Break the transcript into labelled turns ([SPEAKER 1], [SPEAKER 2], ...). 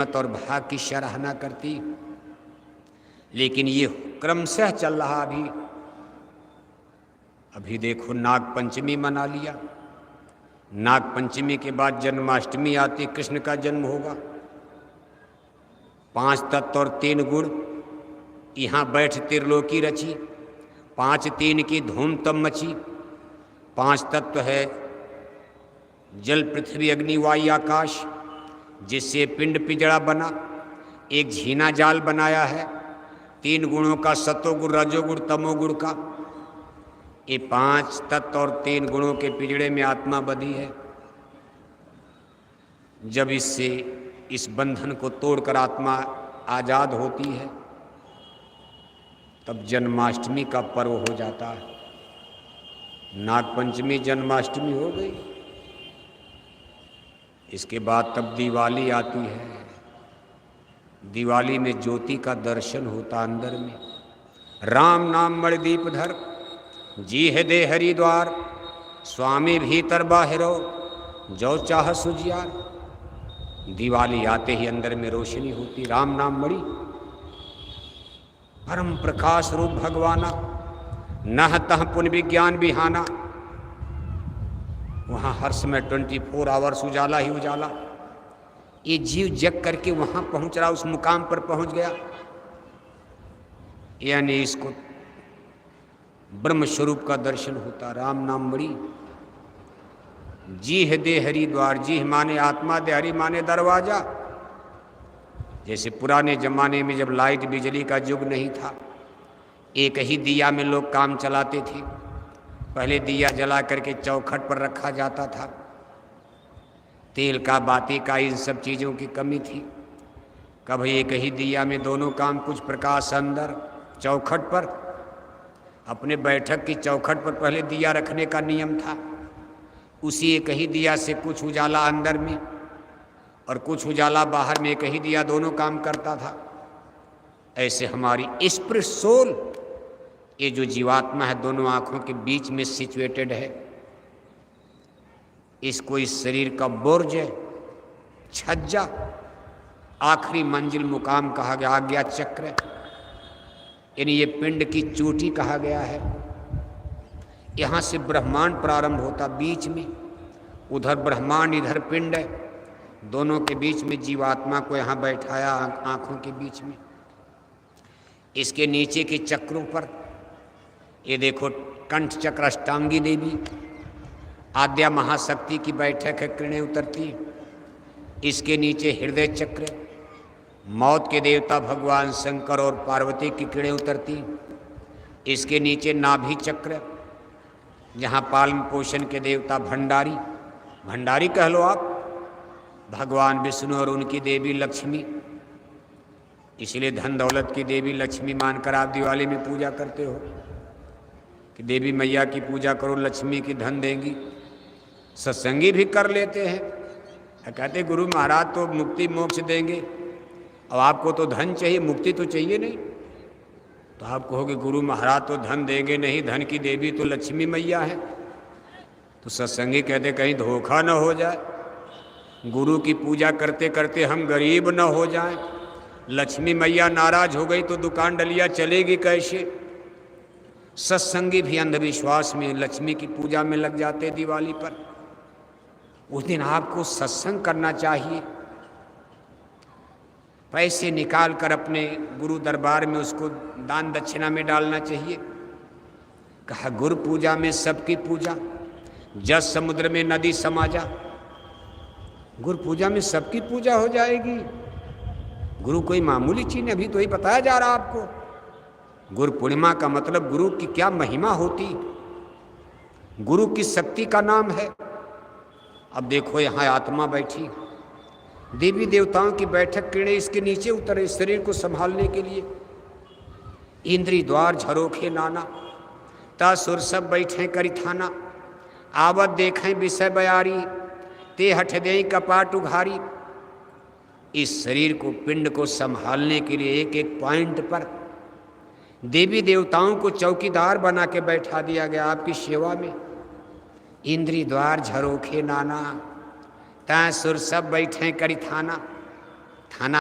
[SPEAKER 1] और भाग की सराहना करती, लेकिन ये क्रमशः चल रहा। अभी देखो नाग पंचमी मना लिया, नाग पंचमी के बाद जन्माष्टमी आती, कृष्ण का जन्म होगा। 5 तत्व और 3 गुण, यहाँ बैठ त्रिलोकी रची, 5 3 की धूम तब मची। 5 तत्व है जल पृथ्वी अग्नि वायु आकाश, जिससे पिंड पिजड़ा बना। एक झीना जाल बनाया है 3 गुणों का, सतोगुण रजोगुण तमोगुण का। ये 5 तत्व और 3 गुणों के पिजड़े में आत्मा बंधी है। जब इससे इस बंधन को तोड़कर आत्मा आजाद होती है, तब जन्माष्टमी का पर्व हो जाता है। नागपंचमी जन्माष्टमी हो गई, इसके बाद तब दिवाली आती है। दिवाली में ज्योति का दर्शन होता अंदर में। राम नाम मणि दीप धर, जी है दे हरिद्वार, स्वामी भीतर बाहरो, जो चाह सुजियार। दिवाली आते ही अंदर में रोशनी होती। राम नाम मणि परम प्रकाश रूप भगवाना, नह तह पुन विज्ञान बिहाना। वहाँ हर समय 24 आवर्स उजाला ही उजाला। ये जीव जग करके वहाँ पहुँच रहा, उस मुकाम पर पहुँच गया। यानी इसको ब्रह्म स्वरूप का दर्शन होता। राम नाम मणि, जी है दे हरिद्वार। जी माने आत्मा, दे हरि माने दरवाजा। जैसे पुराने जमाने में जब लाइट बिजली का युग नहीं था, एक ही दिया में लोग काम चलाते थे। पहले दिया जला करके चौखट पर रखा जाता था। तेल का, बाती का, इन सब चीज़ों की कमी थी। कभी एक ही दिया में दोनों काम, कुछ प्रकाश अंदर चौखट पर। अपने बैठक की चौखट पर पहले दिया रखने का नियम था। उसी एक ही दिया से कुछ उजाला अंदर में और कुछ उजाला बाहर में, एक ही दिया दोनों काम करता था। ऐसे हमारी स्पिरिट सोल, ये जो जीवात्मा है, दोनों आँखों के बीच में सिचुएटेड है। इसको इस शरीर का बुर्ज, छज्जा, आखिरी मंजिल मुकाम कहा गया, आज्ञा चक्र, यानी ये पिंड की चोटी कहा गया है। यहाँ से ब्रह्मांड प्रारंभ होता, बीच में उधर ब्रह्मांड इधर पिंड है, दोनों के बीच में जीवात्मा को यहाँ बैठाया, आँखों के बीच में। इसके नीचे के चक्रों पर ये देखो, कंठ चक्र अष्टांगी देवी आद्या महाशक्ति की बैठक है, किरणें उतरती। इसके नीचे हृदय चक्र, मौत के देवता भगवान शंकर और पार्वती की किरणें उतरती। इसके नीचे नाभि चक्र, जहाँ पालन पोषण के देवता भंडारी, भंडारी कह लो आप, भगवान विष्णु और उनकी देवी लक्ष्मी। इसलिए धन दौलत की देवी लक्ष्मी मानकर आप दिवाली में पूजा करते हो कि देवी मैया की पूजा करो, लक्ष्मी की धन देंगी। सत्संगी भी कर लेते हैं, कहते गुरु महाराज तो मुक्ति मोक्ष देंगे, अब आपको तो धन चाहिए, मुक्ति तो चाहिए नहीं। तो आप कहोगे गुरु महाराज तो धन देंगे नहीं, धन की देवी तो लक्ष्मी मैया है। तो सत्संगी कहते कहीं धोखा न हो जाए, गुरु की पूजा करते करते हम गरीब न हो जाएं। लक्ष्मी मैया नाराज हो गई तो दुकान डलिया चलेगी कैसे। सत्संगी भी अंधविश्वास में लक्ष्मी की पूजा में लग जाते दिवाली पर। उस दिन आपको सत्संग करना चाहिए, पैसे निकाल कर अपने गुरु दरबार में उसको दान दक्षिणा में डालना चाहिए। कहा गुरु पूजा में सबकी पूजा, जस समुद्र में नदी समा जा। गुरु पूजा में सबकी पूजा हो जाएगी। गुरु कोई मामूली चीज नहीं, अभी तो ही बताया जा रहा आपको। गुरु पूर्णिमा का मतलब गुरु की क्या महिमा होती, गुरु की शक्ति का नाम है। अब देखो यहाँ आत्मा बैठी, देवी देवताओं की बैठक, किरणें इसके नीचे उतरे शरीर को संभालने के लिए। इंद्री द्वार झरोखे नाना, ता सुर सब बैठे करी थाना। आवत देखें विषय बयारी, ते हठ दें कपाट उघारी। इस शरीर को, पिंड को संभालने के लिए एक एक पॉइंट पर देवी देवताओं को चौकीदार बना के बैठा दिया गया आपकी सेवा में। इंद्री द्वार झरोखे नाना, तैं सुर सब बैठे करी थाना। थाना